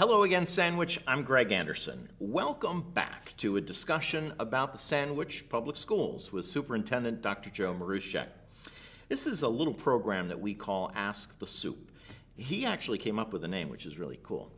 Hello again, Sandwich. I'm Greg Anderson. Welcome back to a discussion about the Sandwich Public Schools with Superintendent Dr. Joe Maruschek. This is a little program that we call Ask the Sup. He actually came up with a name, which is really cool.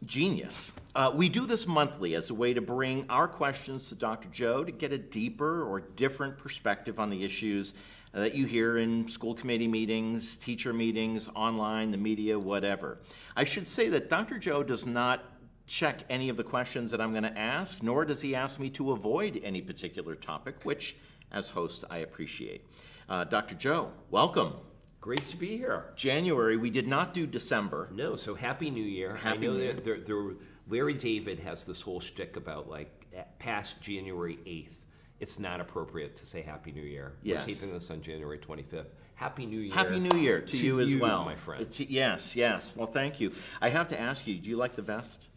Genius. We do this monthly as a way to bring our questions to Dr. Joe to get a deeper or different perspective on the issues that you hear in school committee meetings, teacher meetings, online, the media, whatever. I should say that Dr. Joe does not check any of the questions that I'm going to ask, nor does he ask me to avoid any particular topic, which, as host, I appreciate. Dr. Joe, welcome. Great to be here. January, we did not do December. No, so Happy New Year. Happy New Year. That Larry David has this whole shtick about past January 8th. It's not appropriate to say Happy New Year. Yes. We're taping this on January 25th. Happy New Year. Happy New Year to you as well. My friend. Yes. Well, thank you. I have to ask you, do you like the vest?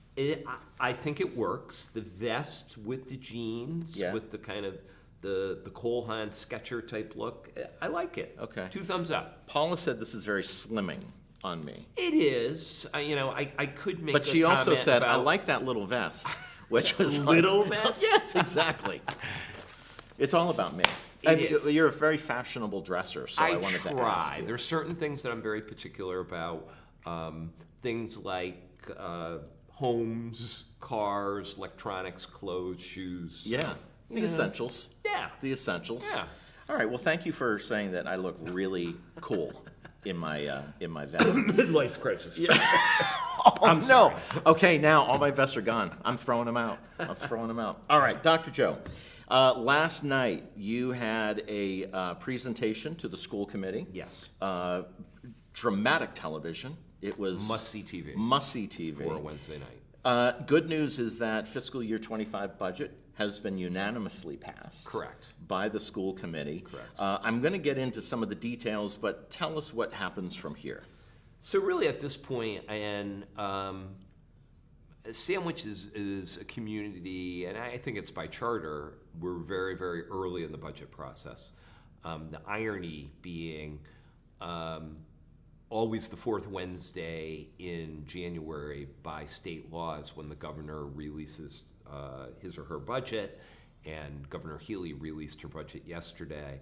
I think it works. The vest with the jeans, with the kind of the Cole Haan Sketcher type look. I like it. Okay. 2 thumbs up. Paula said this is very slimming on me. It is. I could make. But she also said, I like that little vest, which was little vest. Yes, exactly. It's all about me. You're a very fashionable dresser, so I wanted to ask you. There's certain things that I'm very particular about. Things like homes, cars, electronics, clothes, shoes. Yeah, the essentials. Yeah. The essentials. Yeah. All right, well, thank you for saying that I look really cool in my vest. Midlife crisis. Yeah. Oh, no. Okay, now all my vests are gone. I'm throwing them out. All right, Dr. Joe. Last night, you had a presentation to the school committee. Yes. Dramatic television. It was must-see TV. Must-see TV. For a Wednesday night. Good news is that fiscal year 25 budget has been unanimously passed. Correct. By the school committee. Correct. I'm going to get into some of the details, but tell us what happens from here. So really at this point, Sandwich is a community, and I think it's by charter, we're very, very early in the budget process. The irony being always the fourth Wednesday in January by state laws when the governor releases his or her budget, and Governor Healy released her budget yesterday.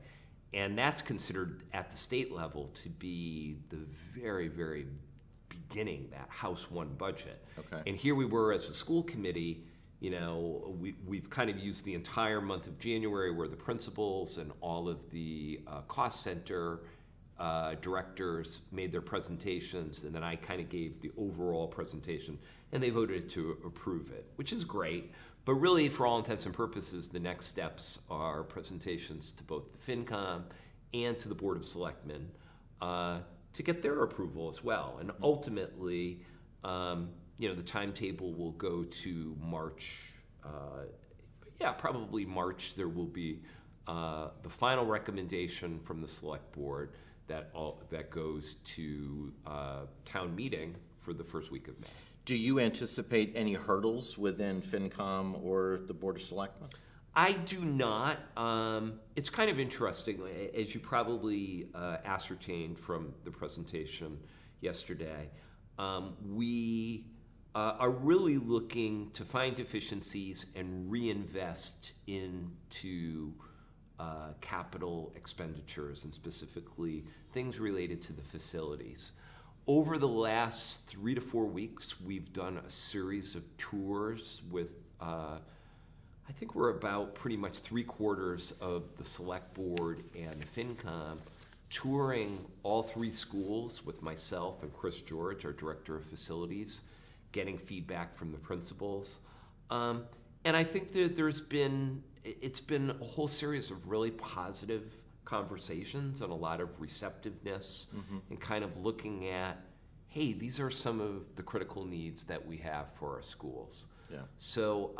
And that's considered at the state level to be the very, very beginning, that House 1 budget. Okay. And here we were as a school committee, we've kind of used the entire month of January where the principals and all of the cost center directors made their presentations, and then I kind of gave the overall presentation, and they voted to approve it, which is great. But really, for all intents and purposes, the next steps are presentations to both the FinCom and to the Board of Selectmen to get their approval as well. And ultimately, the timetable will go to March. Probably March. There will be the final recommendation from the Select Board that goes to town meeting for the first week of May. Do you anticipate any hurdles within FinCom or the Board of Selectmen? I do not. It's kind of interesting, as you probably ascertained from the presentation yesterday. We are really looking to find efficiencies and reinvest into capital expenditures, and specifically things related to the facilities. Over the last 3 to 4 weeks, we've done a series of tours with, I think we're about pretty much 3/4 of the Select Board and FinCom, touring all 3 schools with myself and Chris George, our Director of Facilities, getting feedback from the principals. And I think that it's been a whole series of really positive conversations and a lot of receptiveness, and kind of looking at, hey, these are some of the critical needs that we have for our schools. Yeah. So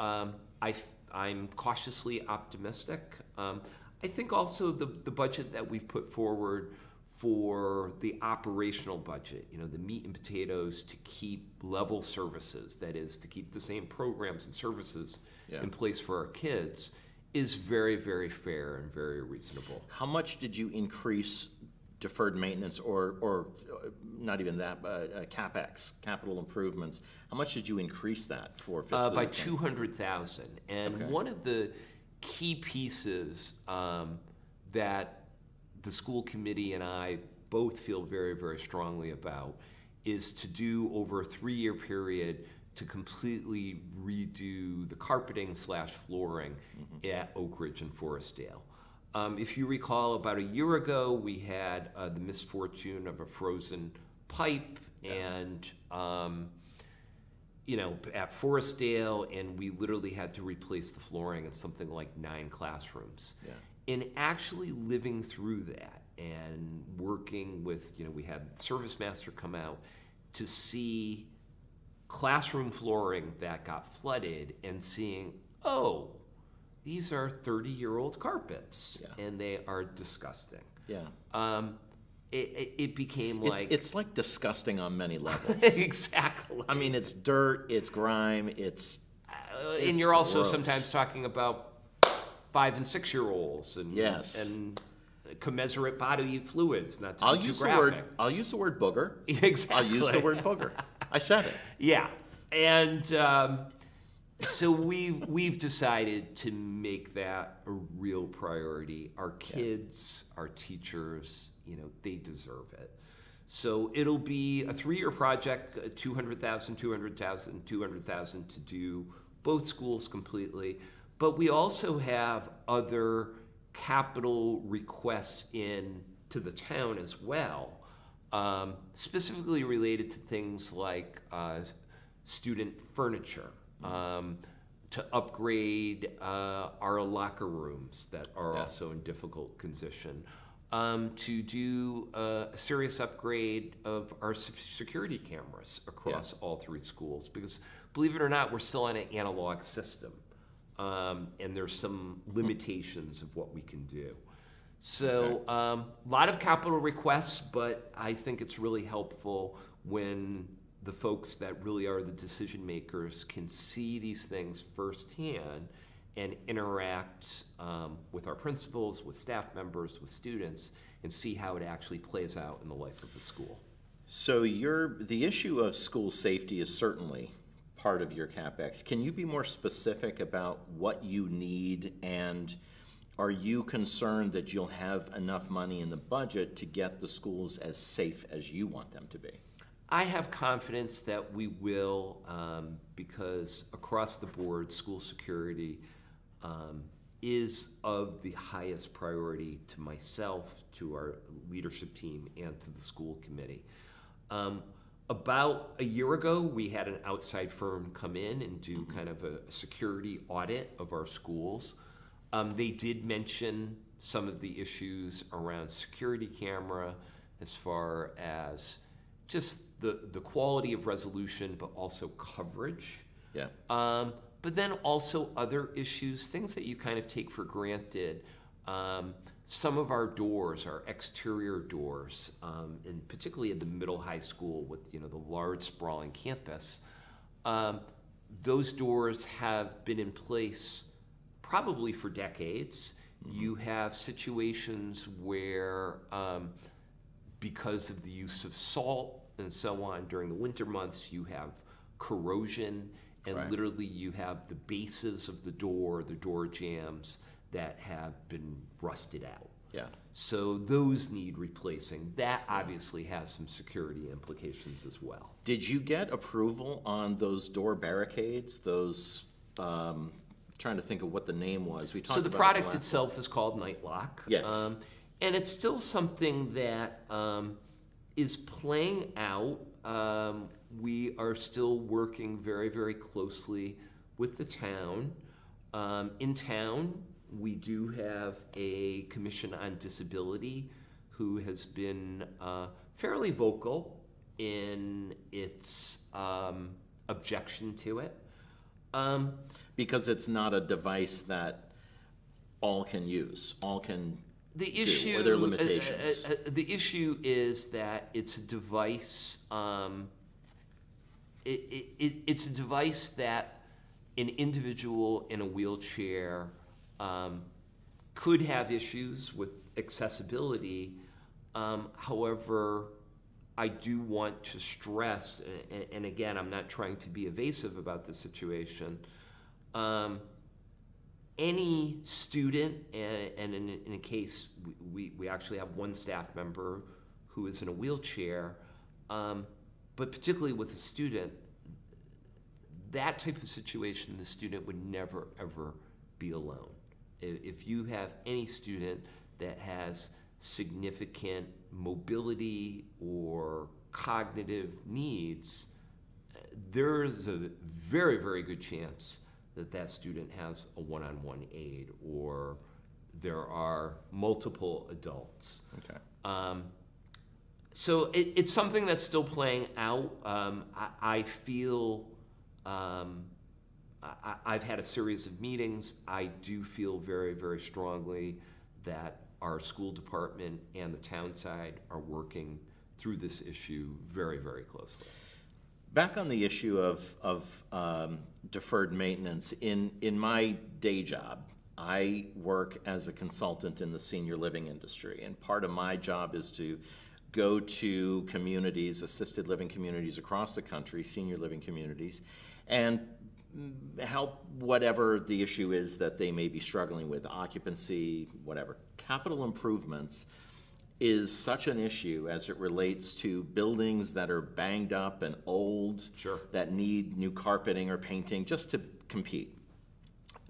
I'm cautiously optimistic. I think also the budget that we've put forward for the operational budget, the meat and potatoes to keep level services, that is, to keep the same programs and services in place for our kids, is very, very fair and very reasonable. How much did you increase deferred maintenance or not even that, CapEx, capital improvements. How much did you increase that for fiscal By year 2024? 200,000. And Okay. one of the key pieces that the school committee and I both feel very, very strongly about is to do over a 3-year period to completely redo the carpeting / flooring at Oak Ridge and Forestdale. If you recall, about a year ago, we had the misfortune of a frozen pipe and at Forestdale, and we literally had to replace the flooring in something like 9 classrooms. Yeah. In actually living through that and working with, we had Service Master come out to see classroom flooring that got flooded and seeing, oh, these are 30-year-old carpets, and they are disgusting. Yeah. It became like... It's like disgusting on many levels. Exactly. I mean, it's dirt, it's grime, and you're also gross. sometimes talking about 5- and 6-year-olds and commensurate bodily fluids, not to be too graphic. I'll use the word booger. Exactly. I'll use the word booger. I said it. Yeah. And so we've decided to make that a real priority. Our kids, our teachers, they deserve it. So it'll be a 3-year project, 200,000, 200,000, 200,000 to do both schools completely. But we also have other capital requests in to the town as well, specifically related to things like student furniture, to upgrade our locker rooms that are also in difficult condition, to do a serious upgrade of our security cameras across all 3 schools. Because believe it or not, we're still on an analog system. And there's some limitations of what we can do. So a lot of capital requests, but I think it's really helpful when the folks that really are the decision makers can see these things firsthand and interact with our principals, with staff members, with students, and see how it actually plays out in the life of the school. So the issue of school safety is certainly part of your CapEx. Can you be more specific about what you need, and are you concerned that you'll have enough money in the budget to get the schools as safe as you want them to be? I have confidence that we will, because across the board, school security is of the highest priority to myself, to our leadership team, and to the school committee. About a year ago, we had an outside firm come in and do kind of a security audit of our schools. They did mention some of the issues around security camera, as far as just the quality of resolution, but also coverage. Yeah. But then also other issues, things that you kind of take for granted. Some of our doors, our exterior doors, and particularly at the middle high school with the large sprawling campus, those doors have been in place probably for decades. You have situations where, because of the use of salt and so on during the winter months, you have corrosion, and literally you have the bases of the door jambs that have been rusted out. Yeah. So those need replacing. That obviously has some security implications as well. Did you get approval on those door barricades? Those, trying to think of what the name was. We talked So the about product itself is called Nightlock. Yes. And it's still something that is playing out. We are still working very, very closely with the town. In town, we do have a Commission on Disability who has been fairly vocal in its objection to it. Because it's not a device that all can use, all can do, or there are limitations. The issue is that it's a device. It's a device that an individual in a wheelchair could have issues with accessibility, However, I do want to stress, and again, I'm not trying to be evasive about the situation. Any student, and in a case, we actually have one staff member who is in a wheelchair, but particularly with a student, that type of situation, the student would never, ever be alone. If you have any student that has significant mobility or cognitive needs, there's a very, very good chance that that student has a one-on-one aide, or there are multiple adults. Okay. So it's something that's still playing out. I feel I've had a series of meetings. I do feel very, very strongly that our school department and the town side are working through this issue very, very closely. Back on the issue of deferred maintenance, in my day job, I work as a consultant in the senior living industry, and part of my job is to go to communities, assisted living communities across the country, senior living communities, and help whatever the issue is that they may be struggling with, occupancy, whatever. Capital improvements is such an issue as it relates to buildings that are banged up and old, Sure. that need new carpeting or painting just to compete.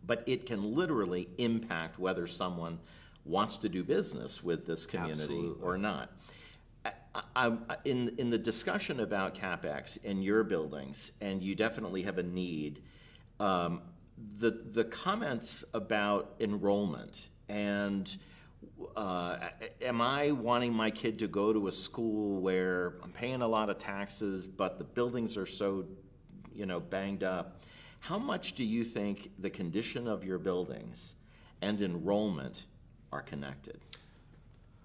But it can literally impact whether someone wants to do business with this community Absolutely. or not. In the discussion about CapEx in your buildings, and you definitely have a need, the comments about enrollment and am I wanting my kid to go to a school where I'm paying a lot of taxes, but the buildings are so, banged up? How much do you think the condition of your buildings and enrollment are connected?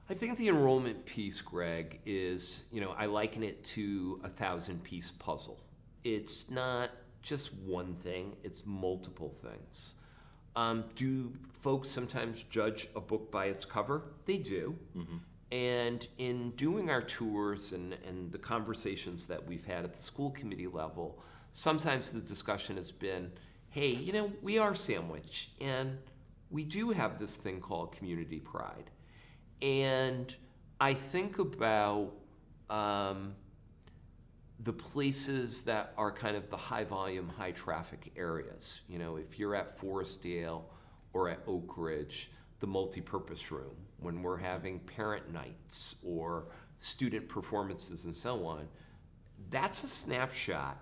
I think the enrollment piece, Greg, is, I liken it to a 1,000-piece puzzle. It's not just one thing, it's multiple things. Do folks sometimes judge a book by its cover? They do. Mm-hmm. And in doing our tours and the conversations that we've had at the school committee level, sometimes the discussion has been, hey, we are Sandwich, and we do have this thing called community pride. And I think about the places that are kind of the high volume, high traffic areas. If you're at Forestdale or at Oak Ridge, the multipurpose room, when we're having parent nights or student performances and so on, that's a snapshot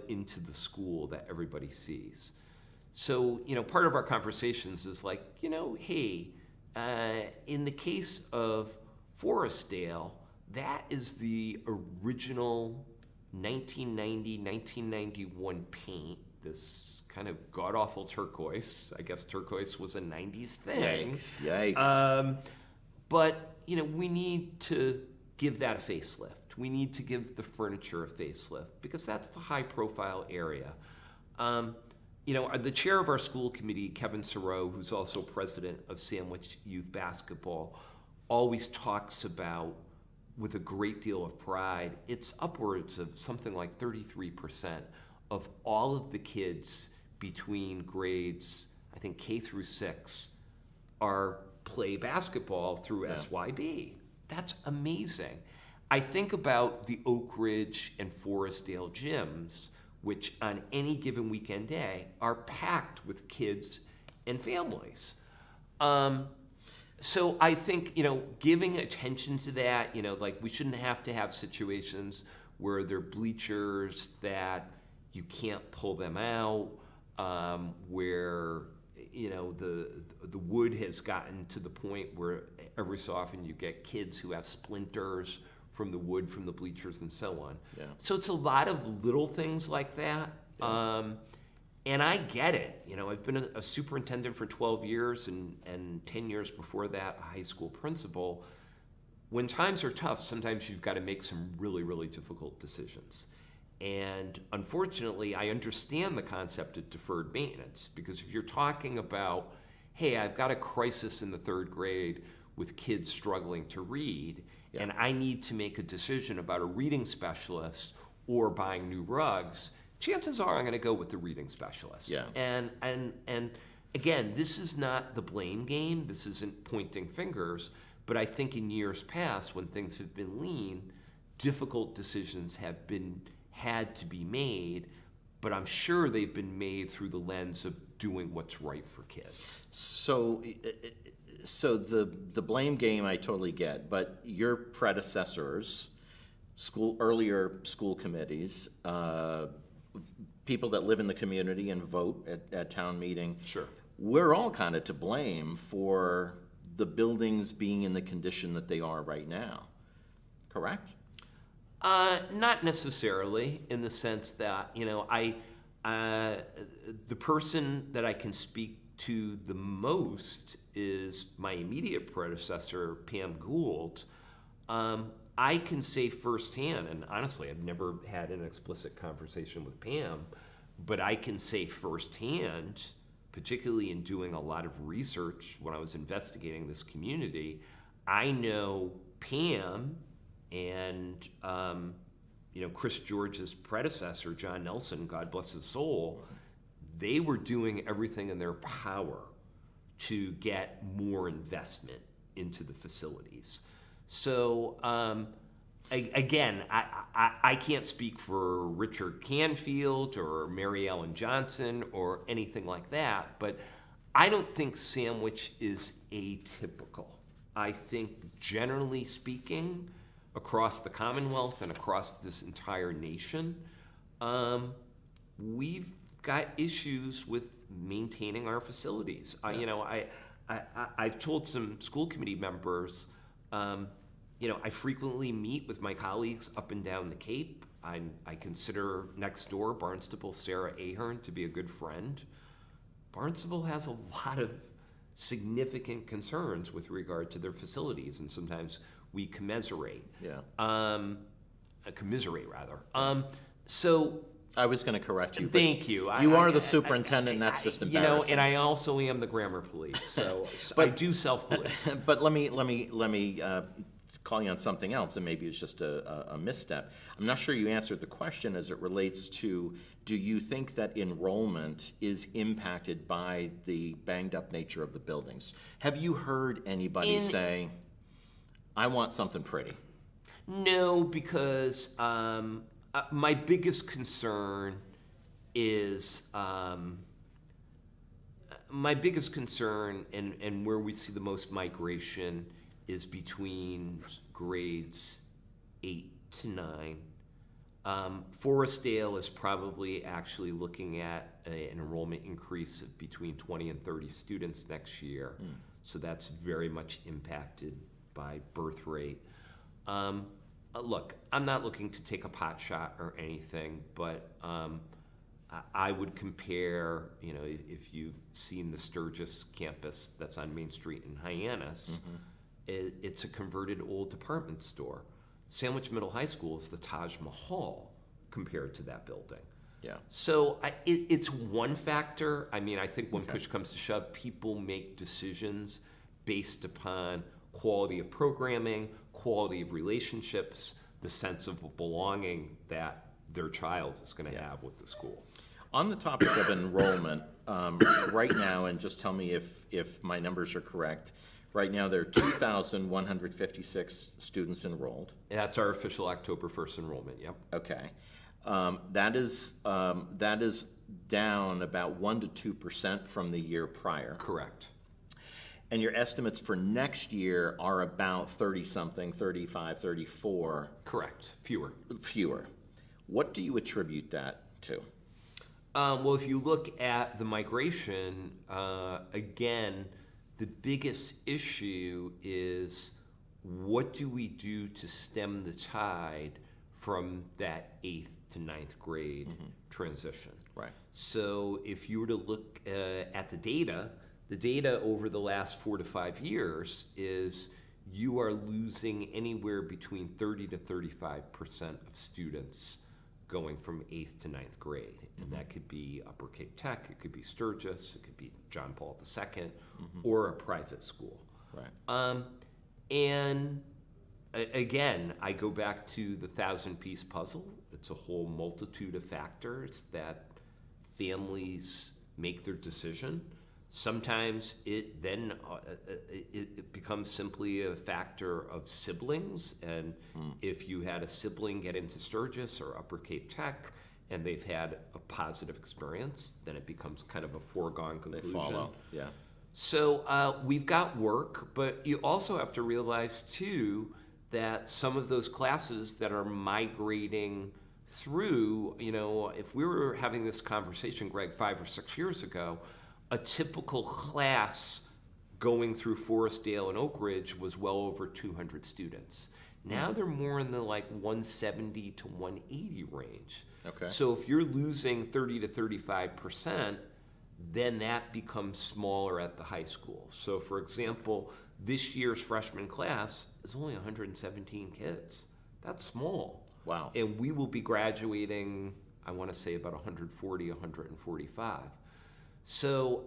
into the school that everybody sees. So, part of our conversations is like, hey, in the case of Forestdale, that is the original 1990, 1991 paint, this kind of god-awful turquoise. I guess turquoise was a 90s thing. Yikes. But, we need to give that a facelift. We need to give the furniture a facelift because that's the high-profile area. The chair of our school committee, Kevin Sorrow, who's also president of Sandwich Youth Basketball, always talks about, with a great deal of pride, it's upwards of something like 33% of all of the kids between grades, I think K through 6, play basketball through SYB. That's amazing. I think about the Oak Ridge and Forestdale gyms, which on any given weekend day are packed with kids and families. So I think, giving attention to that, we shouldn't have to have situations where there are bleachers that you can't pull them out, where, the wood has gotten to the point where every so often you get kids who have splinters from the wood from the bleachers and so on. Yeah. So it's a lot of little things like that. Yeah. And I get it. I've been a superintendent for 12 years and 10 years before that, a high school principal. When times are tough, sometimes you've got to make some really, really difficult decisions. And unfortunately, I understand the concept of deferred maintenance, because if you're talking about, hey, I've got a crisis in the 3rd grade with kids struggling to read, Yeah. and I need to make a decision about a reading specialist or buying new rugs, chances are I'm going to go with the reading specialist. Yeah. And again, this is not the blame game. This isn't pointing fingers. But I think in years past, when things have been lean, difficult decisions have had to be made. But I'm sure they've been made through the lens of doing what's right for kids. So the blame game I totally get, but your predecessors, earlier school committees, people that live in the community and vote at town meeting, Sure. we're all kind of to blame for the buildings being in the condition that they are right now, correct? Not necessarily, in the sense that, the person that I can speak to the most is my immediate predecessor, Pam Gould. I can say firsthand, and honestly, I've never had an explicit conversation with Pam, but I can say firsthand, particularly in doing a lot of research when I was investigating this community, I know Pam and Chris George's predecessor, John Nelson, God bless his soul, they were doing everything in their power to get more investment into the facilities. So again, I can't speak for Richard Canfield or Mary Ellen Johnson or anything like that, but I don't think Sandwich is atypical. I think generally speaking, across the Commonwealth and across this entire nation, we've got issues with maintaining our facilities. I've told some school committee members, I frequently meet with my colleagues up and down the Cape. I consider next door Barnstable Sarah Ahern to be a good friend. Barnstable has a lot of significant concerns with regard to their facilities, and sometimes we commiserate. Yeah. Commiserate, rather. So I was going to correct you. Thank you. You are the superintendent, and that's just embarrassing. And I also am the grammar police, so I do self-police. But let me call you on something else, and maybe it's just a misstep. I'm not sure you answered the question as it relates to, do you think that enrollment is impacted by the banged-up nature of the buildings? Have you heard anybody say, I want something pretty? No, because my biggest concern is and where we see the most migration is between grades 8 to 9. Forestdale is probably actually looking at an enrollment increase of between 20 and 30 students next year. So that's very much impacted by birth rate. Look, I'm not looking to take a pot shot or anything, but I would compare, if you've seen the Sturgis campus that's on Main Street in Hyannis, it's a converted old department store. Sandwich Middle High School is the Taj Mahal compared to that building. Yeah. So it's one factor. I mean, I think when push comes to shove, people make decisions based upon quality of programming, quality of relationships, the sense of belonging that their child is going to have with the school. On the topic of enrollment, right now, and just tell me if my numbers are correct, right now there are 2,156 students enrolled. That's our official October 1st enrollment, yep. Okay. That is down about 1% to 2% from the year prior. Correct. And your estimates for next year are about 30-something, 35, 34. Correct. Fewer. What do you attribute that to? Well, if you look at the migration, again, the biggest issue is what do we do to stem the tide from that 8th to 9th grade transition? Right. So if you were to look at the data over the last 4 to 5 years is you are losing anywhere between 30 to 35% of students going from 8th to 9th grade. And that could be Upper Cape Tech, it could be Sturgis, it could be John Paul II, or a private school. Right. And again, I go back to the 1,000-piece puzzle. It's a whole multitude of factors that families make their decision. Sometimes it then it becomes simply a factor of siblings, and if you had a sibling get into Sturgis or Upper Cape Tech and they've had a positive experience, then it becomes kind of a foregone conclusion. They follow, yeah. So we've got work, but you also have to realize too that some of those classes that are migrating through, if we were having this conversation, Greg, 5 or 6 years ago, a typical class going through Forestdale and Oak Ridge was well over 200 students. Now they're more in the 170 to 180 range. Okay. So if you're losing 30 to 35%, then that becomes smaller at the high school. So for example, this year's freshman class is only 117 kids. That's small. Wow. And we will be graduating, I want to say about 140, 145. So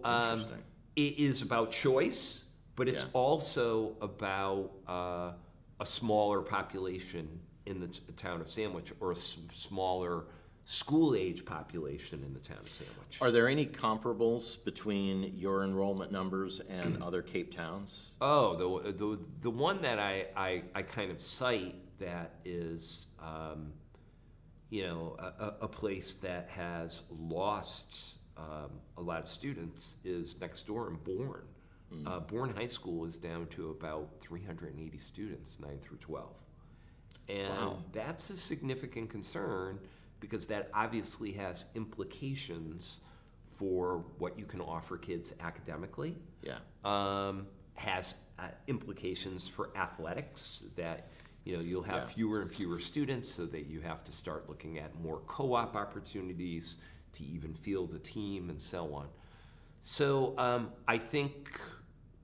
it is about choice, but it's also about a smaller population in the town of Sandwich, or a smaller school-age population in the town of Sandwich. Are there any comparables between your enrollment numbers and other Cape towns? Oh, the one that I kind of cite that is, a place that has lost a lot of students is next door in Bourne. Bourne High School is down to about 380 students, 9 through 12. And that's a significant concern because that obviously has implications for what you can offer kids academically. Yeah. Has implications for athletics, that you'll have fewer and fewer students, so that you have to start looking at more co-op opportunities to even field a team and so on. So I think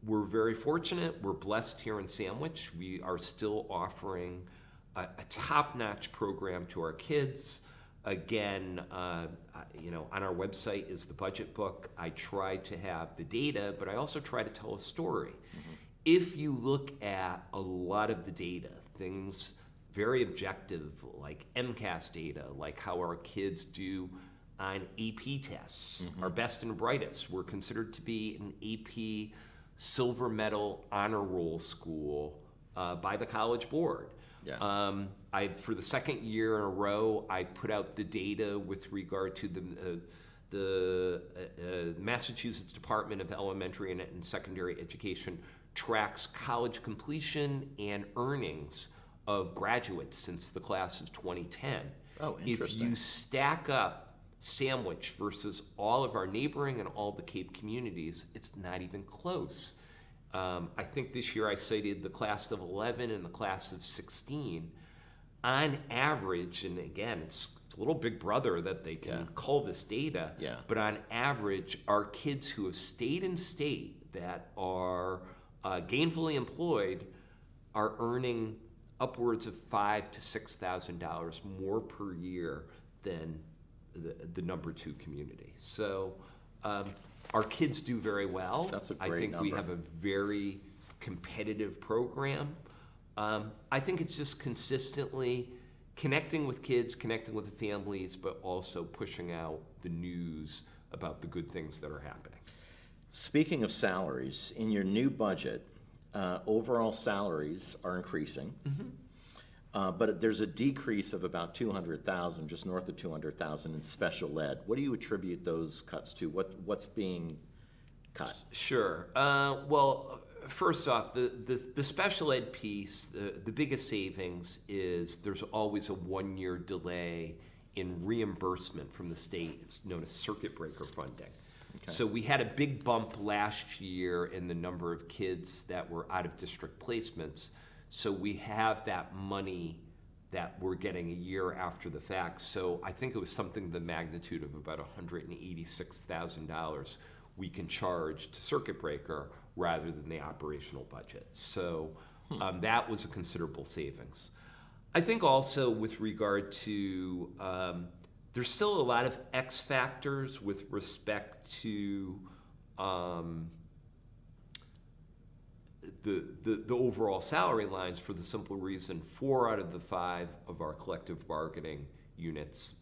we're very fortunate. We're blessed here in Sandwich. We are still offering a top-notch program to our kids. Again, on our website is the budget book. I try to have the data, but I also try to tell a story. If you look at a lot of the data, things very objective, like MCAS data, like how our kids do on AP tests, our best and brightest, we're considered to be an AP silver medal honor roll school by the College Board. Yeah. For the second year in a row, I put out the data with regard to the Massachusetts Department of Elementary and Secondary Education tracks college completion and earnings of graduates since the class of 2010. Oh, interesting. If you stack up Sandwich versus all of our neighboring and all the Cape communities, it's not even close. I think this year I cited the class of 11 and the class of 16. On average, and again, it's a little big brother that they can cull this data, but on average, our kids who have stayed in state that are gainfully employed are earning upwards of $5,000 to $6,000 more per year than the number 2 community. So our kids do very well. That's a great I think number. we have a very competitive program. I think it's just consistently connecting with kids, connecting with the families, but also pushing out the news about the good things that are happening. Speaking of salaries, in your new budget, overall salaries are increasing. But there's a decrease of about 200,000, just north of 200,000 in special ed. What do you attribute those cuts to? What's being cut? Sure. Well, first off, the special ed piece, the biggest savings is there's always a 1-year delay in reimbursement from the state. It's known as circuit breaker funding. Okay. So we had a big bump last year in the number of kids that were out of district placements. So we have that money that we're getting a year after the fact. So I think it was something the magnitude of about $186,000 we can charge to circuit breaker rather than the operational budget. So that was a considerable savings. I think also with regard to, there's still a lot of X factors with respect to the overall salary lines for the simple reason 4 out of the 5 of our collective bargaining units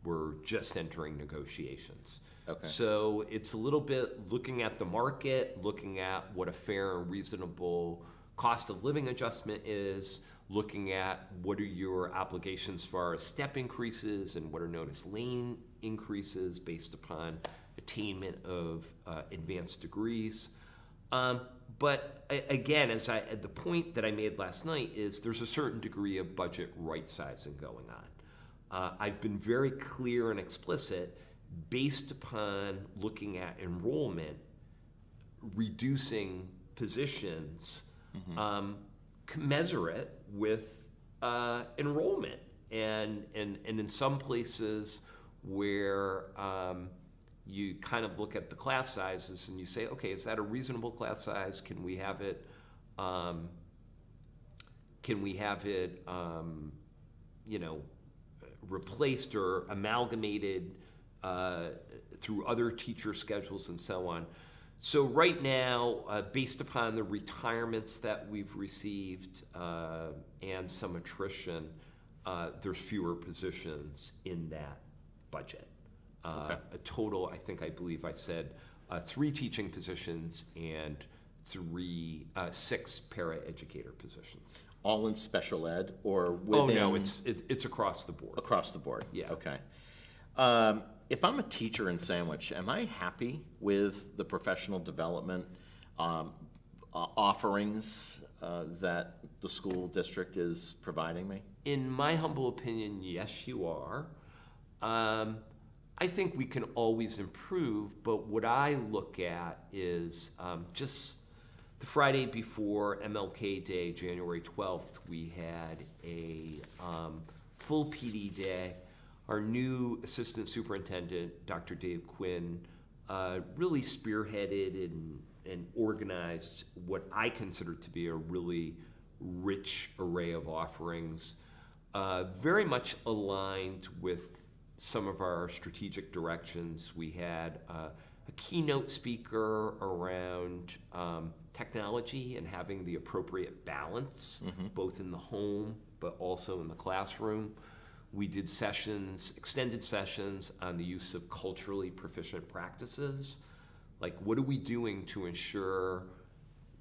were just entering negotiations. Okay. So it's a little bit looking at the market, looking at what a fair and reasonable cost of living adjustment is, looking at what are your obligations as far as step increases and what are known as lane increases based upon attainment of advanced degrees. But again, the point that I made last night is there's a certain degree of budget right-sizing going on. I've been very clear and explicit based upon looking at enrollment, reducing positions commensurate with enrollment. And in some places where you kind of look at the class sizes and you say, okay, is that a reasonable class size? Can we have it, replaced or amalgamated through other teacher schedules and so on. So right now, based upon the retirements that we've received and some attrition, there's fewer positions in that budget. Okay. A total, I believe I said, 3 teaching positions and 6 para-educator positions. All in special ed or within? Oh no, it's across the board. Across the board. Yeah. Okay. If I'm a teacher in Sandwich, am I happy with the professional development offerings that the school district is providing me? In my humble opinion, yes, you are. I think we can always improve, but what I look at is just the Friday before MLK Day, January 12th, we had a full PD day. Our new assistant superintendent, Dr. Dave Quinn, really spearheaded and organized what I consider to be a really rich array of offerings, very much aligned with some of our strategic directions. We had a keynote speaker around technology and having the appropriate balance, both in the home but also in the classroom. We did extended sessions on the use of culturally proficient practices. Like, what are we doing to ensure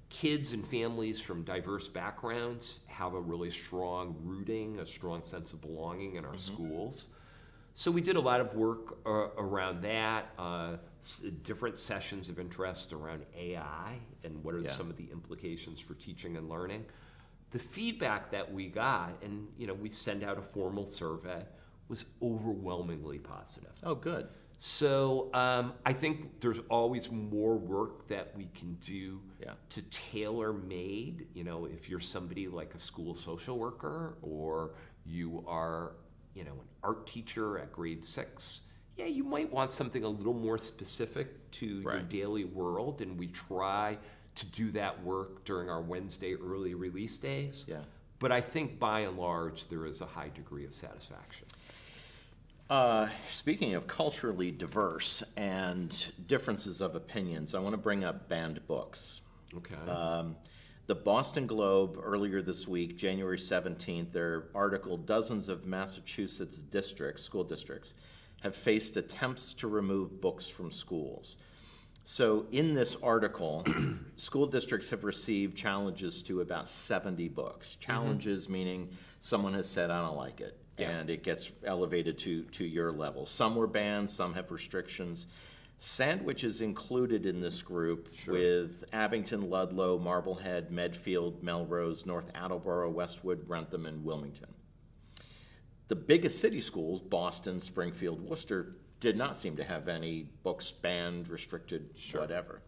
kids and families from diverse backgrounds have a really strong rooting, a strong sense of belonging in our schools? So we did a lot of work around that, different sessions of interest around AI and what are some of the implications for teaching and learning. The feedback that we got, and we send out a formal survey, was overwhelmingly positive. Oh, good. So I think there's always more work that we can do to tailor-made. If you're somebody like a school social worker or you are an art teacher at grade 6, you might want something a little more specific to your daily world, and we try to do that work during our Wednesday early release days. Yeah. But I think by and large, there is a high degree of satisfaction. Speaking of culturally diverse and differences of opinions, I want to bring up banned books. Okay. The Boston Globe earlier this week, January 17th, their article, dozens of Massachusetts school districts, have faced attempts to remove books from schools. So in this article, school districts have received challenges to about 70 books. Challenges meaning someone has said, I don't like it, and it gets elevated to your level. Some were banned, some have restrictions. Sandwich is included in this group with Abington, Ludlow, Marblehead, Medfield, Melrose, North Attleboro, Westwood, Wrentham, and Wilmington. The biggest city schools, Boston, Springfield, Worcester, did not seem to have any books banned, restricted, whatever.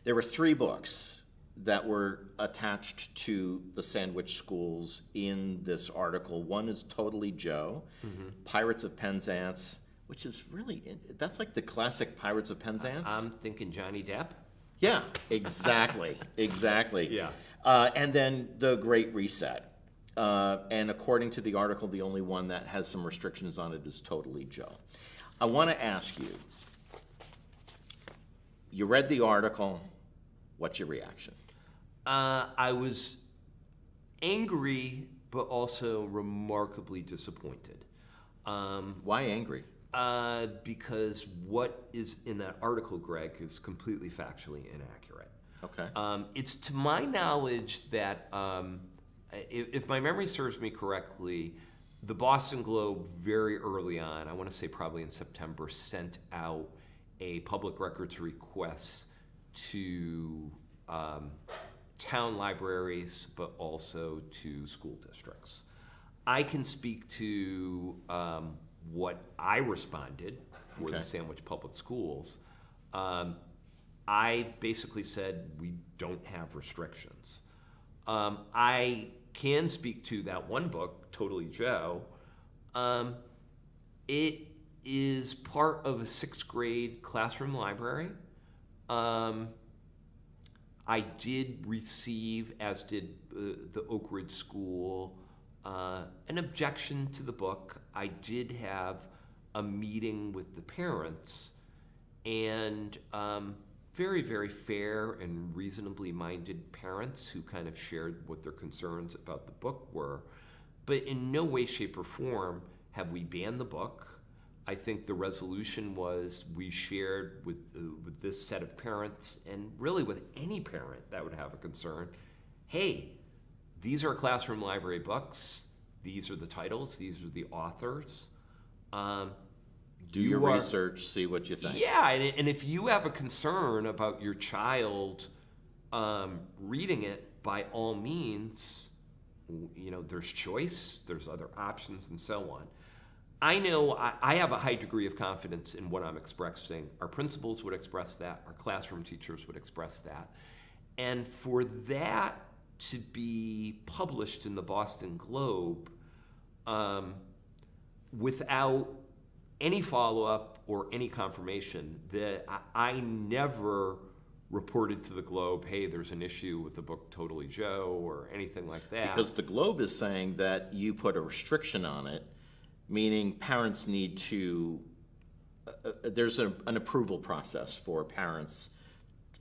There were 3 books that were attached to the Sandwich schools in this article. One is Totally Joe, Pirates of Penzance, which is really, that's like the classic Pirates of Penzance. I'm thinking Johnny Depp. Yeah, exactly, exactly. Yeah. And then The Great Reset. And according to the article, the only one that has some restrictions on it is Totally Joe. I want to ask you, you read the article, what's your reaction? I was angry, but also remarkably disappointed. Why angry? Because what is in that article, Greg, is completely factually inaccurate. Okay. It's to my knowledge that, if my memory serves me correctly, the Boston Globe very early on, I want to say probably in September, sent out a public records request to town libraries, but also to school districts. I can speak to what I responded for the Sandwich Public Schools. I basically said we don't have restrictions. I can speak to that one book, Totally Joe. It is part of a 6th grade classroom library. I did receive, as did the Oak Ridge School, an objection to the book. I did have a meeting with the parents, and very, very fair and reasonably minded parents who kind of shared what their concerns about the book were. But in no way, shape, or form have we banned the book. I think the resolution was we shared with this set of parents, and really with any parent that would have a concern, hey, these are classroom library books. These are the titles. These are the authors. Do your research, see what you think. Yeah, and if you have a concern about your child reading it, by all means, there's choice, there's other options, and so on. I know I have a high degree of confidence in what I'm expressing. Our principals would express that. Our classroom teachers would express that. And for that to be published in the Boston Globe without any follow-up or any confirmation, that I never reported to the Globe, hey, there's an issue with the book Totally Joe or anything like that. Because the Globe is saying that you put a restriction on it, meaning parents need to, there's an approval process for parents,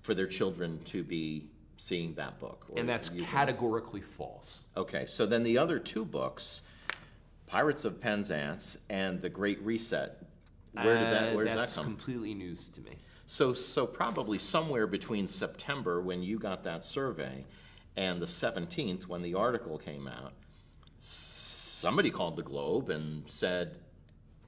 for their children to be seeing that book. And that's categorically false. Okay, so then the other 2 books, Pirates of Penzance and The Great Reset, where does that come? That's completely news to me. So probably somewhere between September, when you got that survey, and the 17th, when the article came out, somebody called the Globe and said,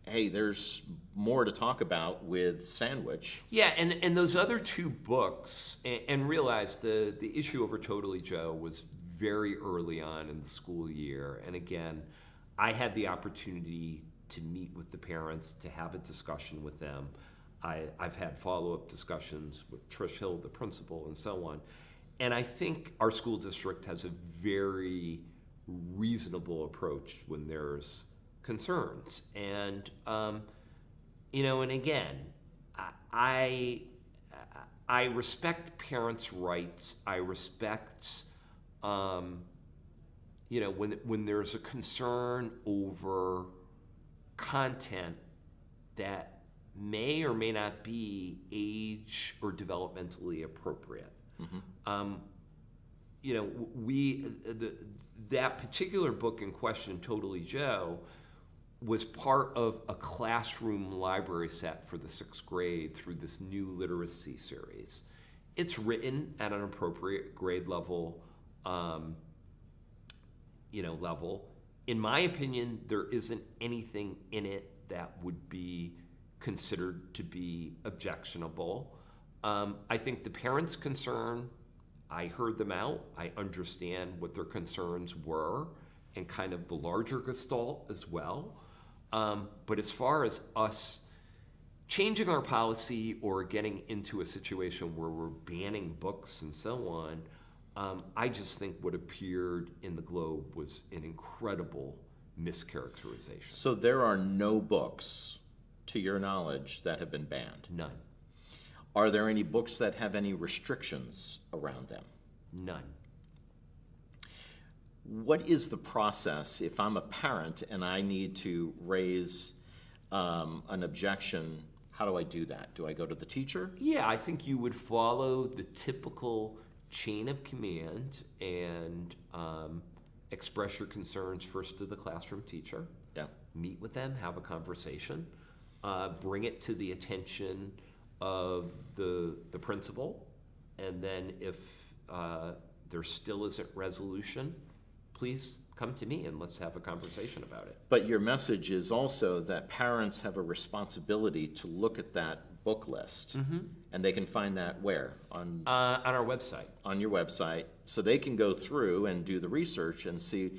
hey, there's more to talk about with Sandwich. Yeah, and those other 2 books, and realize the issue over Totally Joe was very early on in the school year. And again, I had the opportunity to meet with the parents, to have a discussion with them. I've had follow-up discussions with Trish Hill, the principal, and so on. And I think our school district has a very reasonable approach when there's concerns. And, and again, I respect parents' rights. I respect, when there's a concern over content that may or may not be age or developmentally appropriate. Mm-hmm. That particular book in question, Totally Joe, was part of a classroom library set for the 6th grade through this new literacy series. It's written at an appropriate grade level, level. In my opinion, there isn't anything in it that would be considered to be objectionable. I think the parents' concern, I heard them out. I understand what their concerns were and kind of the larger gestalt as well. But as far as us changing our policy or getting into a situation where we're banning books and so on, I just think what appeared in the Globe was an incredible mischaracterization. So there are no books, to your knowledge, that have been banned? None. Are there any books that have any restrictions around them? None. What is the process if I'm a parent and I need to raise an objection? How do I do that? Do I go to the teacher? Yeah, I think you would follow the typical chain of command and express your concerns first to the classroom teacher. Yeah. Meet with them, have a conversation, bring it to the attention of the principal, and then if there still isn't resolution, please come to me and let's have a conversation about it. But your message is also that parents have a responsibility to look at that book list, and they can find that where? On our website. On your website, so they can go through and do the research and see,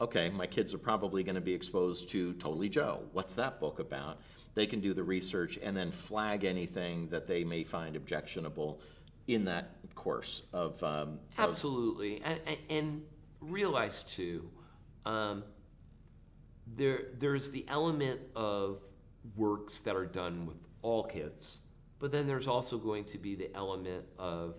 okay, my kids are probably going to be exposed to Totally Joe. What's that book about? They can do the research and then flag anything that they may find objectionable in that course of Absolutely, and realize too, there's the element of works that are done with all kids, but then there's also going to be the element of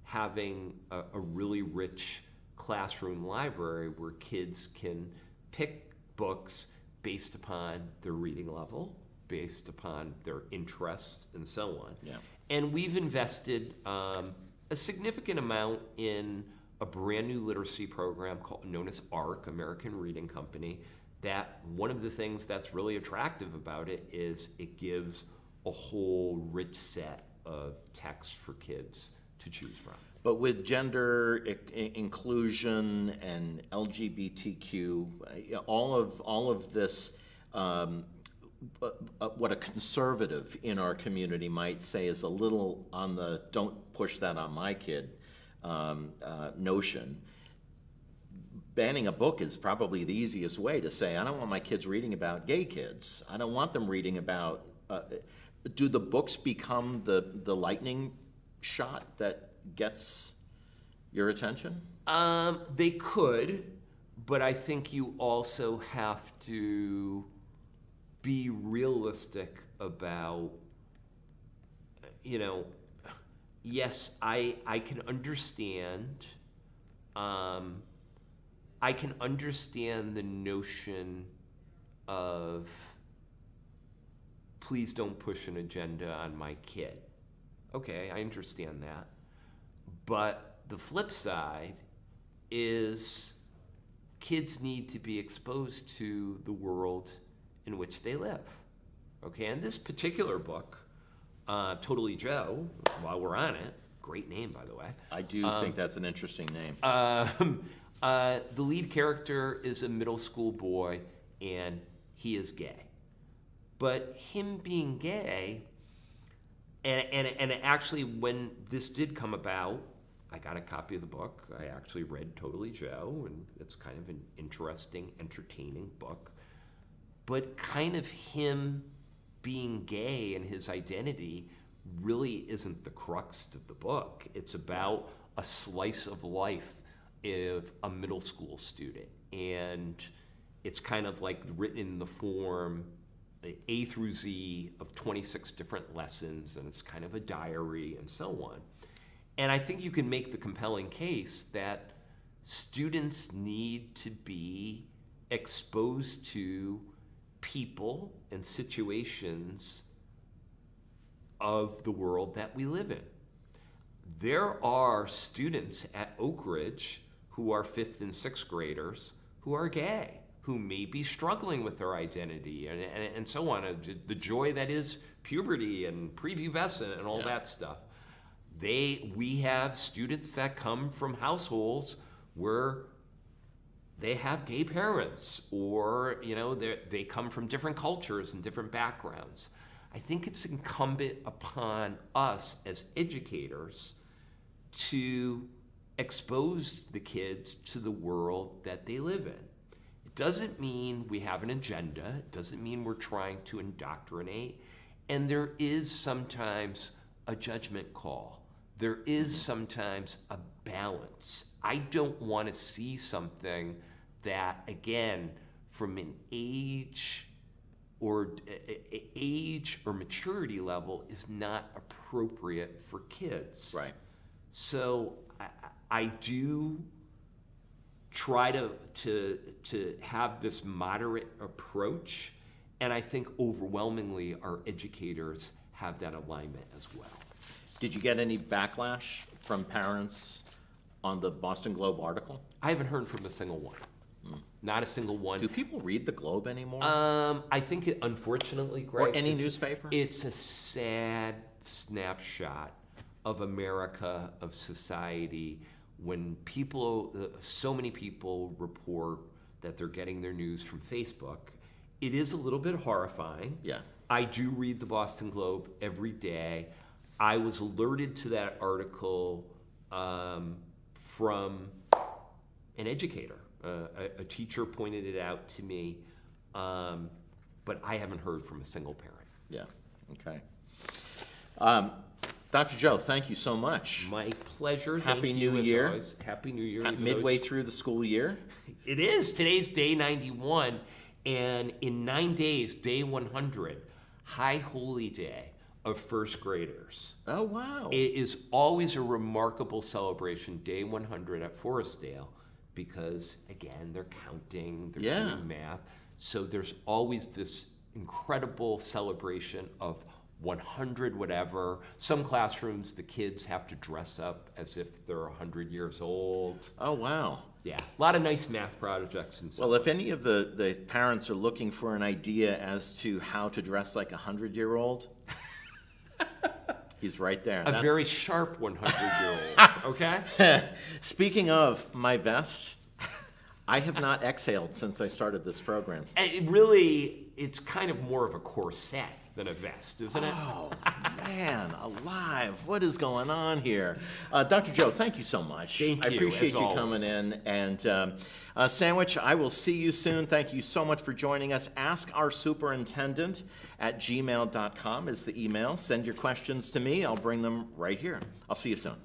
having a really rich classroom library where kids can pick books based upon their reading level, based upon their interests, and so on. Yeah. And we've invested a significant amount in a brand new literacy program known as ARC, American Reading Company, that one of the things that's really attractive about it is it gives a whole rich set of texts for kids to choose from. But with gender inclusion and LGBTQ, all of this, what a conservative in our community might say is a little on the "don't push that on my kid" notion. Banning a book is probably the easiest way to say, I don't want my kids reading about gay kids. I don't want them reading about. Do the books become the lightning shot that gets your attention? They could, but I think you also have to be realistic about, yes, I can understand. I can understand the notion of please don't push an agenda on my kid. Okay, I understand that. But the flip side is kids need to be exposed to the world in which they live. Okay, and this particular book, Totally Joe, while we're on it, great name, by the way. I do think that's an interesting name. The lead character is a middle school boy, and he is gay. But him being gay, and actually when this did come about, I got a copy of the book. I actually read Totally Joe, and it's kind of an interesting, entertaining book. But kind of him being gay and his identity really isn't the crux of the book. It's about a slice of life of a middle school student. And it's kind of like written in the form A through Z of 26 different lessons, and it's kind of a diary and so on. And I think you can make the compelling case that students need to be exposed to people and situations of the world that we live in. There are students at Oak Ridge who are 5th and 6th graders who are gay, who may be struggling with their identity and so on, the joy that is puberty and prepubescent and all that stuff. We have students that come from households where they have gay parents, or they come from different cultures and different backgrounds. I think it's incumbent upon us as educators to expose the kids to the world that they live in. It doesn't mean we have an agenda. It doesn't mean we're trying to indoctrinate. And there is sometimes a judgment call. There is sometimes a balance. I don't want to see something that, again, from an age or maturity level is not appropriate for kids. Right. So I do try to have this moderate approach, and I think overwhelmingly our educators have that alignment as well. Did you get any backlash from parents on the Boston Globe article? I haven't heard from a single one. Not a single one. Do people read the Globe anymore? I think, unfortunately, Greg, Or any newspaper? It's a sad snapshot of America, of society, when people, so many people report that they're getting their news from Facebook. It is a little bit horrifying. Yeah. I do read the Boston Globe every day. I was alerted to that article from an educator. A teacher pointed it out to me, but I haven't heard from a single parent. Yeah, okay. Dr. Joe, thank you so much. My pleasure. Happy Thank New you, as Year. always. Happy New Year. Midway through the school year. It is. Today's day 91, and in 9 days, day 100, High Holy Day of first graders. Oh, wow. It is always a remarkable celebration, day 100 at Forestdale, because, again, they're counting, they're doing math. So there's always this incredible celebration of 100 whatever. Some classrooms, the kids have to dress up as if they're 100 years old. Oh, wow. Yeah, a lot of nice math projects and stuff. Well, if any of the parents are looking for an idea as to how to dress like a 100-year-old, he's right there. A very sharp 100-year-old, okay? Speaking of my vest, I have not exhaled since I started this program. It's kind of more of a corset than a vest, isn't it? Oh, man, alive. What is going on here? Dr. Joe, thank you so much. Thank you, I appreciate as you coming in. And Sandwich, I will see you soon. Thank you so much for joining us. AskOurSuperintendent@gmail.com is the email. Send your questions to me. I'll bring them right here. I'll see you soon.